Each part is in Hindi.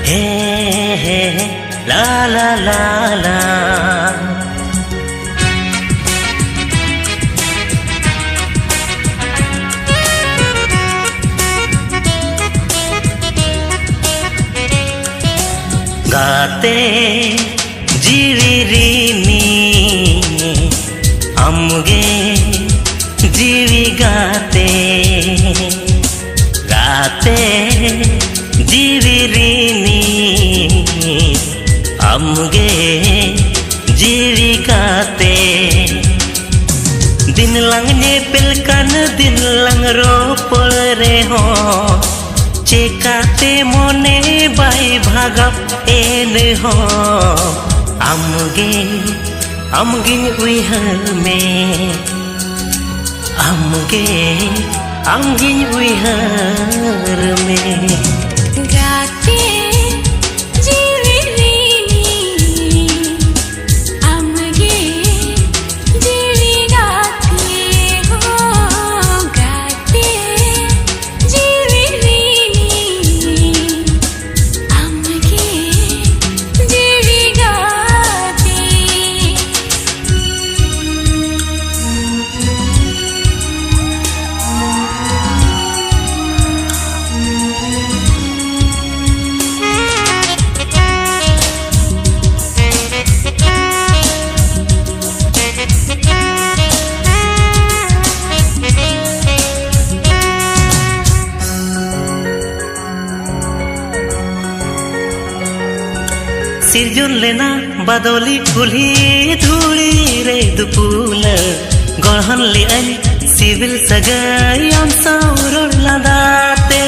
हे हे ला ला ला ला। गाते जीविरीनी आमगे जीवी गाते गाते जीविरीनी आमगे जीवी गाते दिन लंग ने पिलकन दिन लंग रो पड़े हो चेकाते मोने बाई भागप एन हो आमगे उइहर में आमगे उइहर में गाते जीविरीनी आमगे जीवी गाते हो गाते जीविरीनी आमगे जीवी गाते। सिरजुन लेना बदोली कुल्ही धूली रे दुपुल गढ़न ले आई सिविल सगाई हम सौर लदाते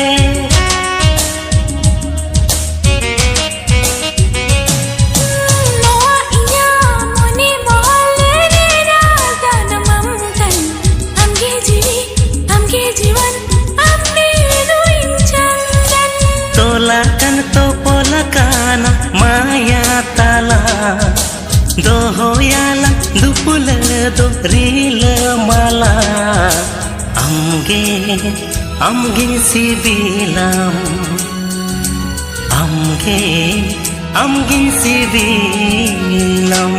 तोलाकन तो पोलाकाना माया ताला दोहोयाला दुपुल दो रील माला आमगे सिबिलाम आमगे सिबिलाम।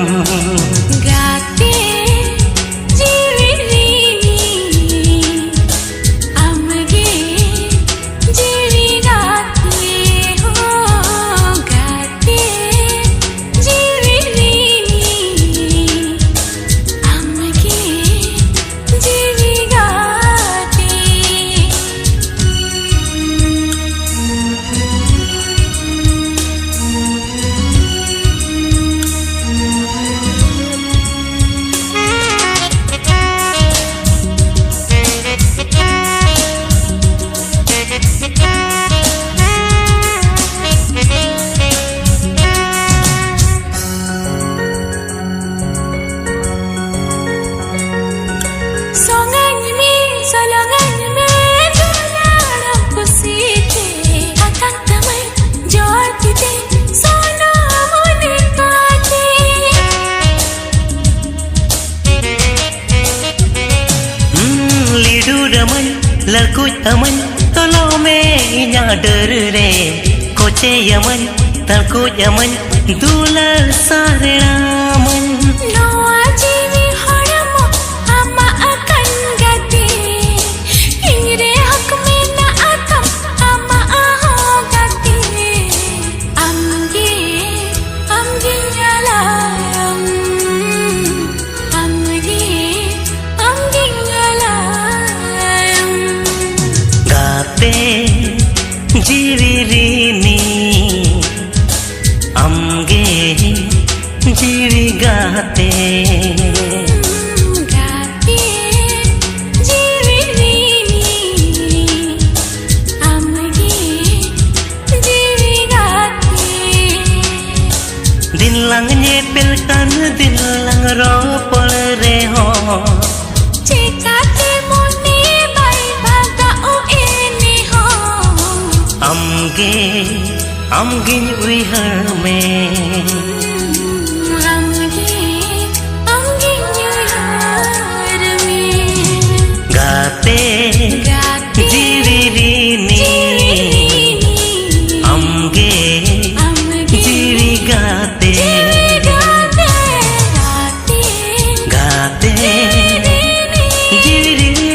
गाते जीविरीनी आमगे जीवी गाते हो गाते जीविरीनी आमगे जीवी गाते। लड़कुच अमन तलो में इना डर रे कोचे यमन तलकुच अमन दुलर सारेड़ा मन नोआ जीवी हड़मो आमा अकन गाते इंगरे हक में ना आतम आमा आहो गाते आमगे गलायम आमगे गलायम। गाते जीविरीनी आमगे जीवी गाते गाते जीविरीनी आमगे जीवी गाते दिन लंग ने पिलकन दिन लंग रो पड़ रे हो चेकाते मोने बाई भागा ओ एने हो आमगे उइहर में आमगे उइहर में गाते diri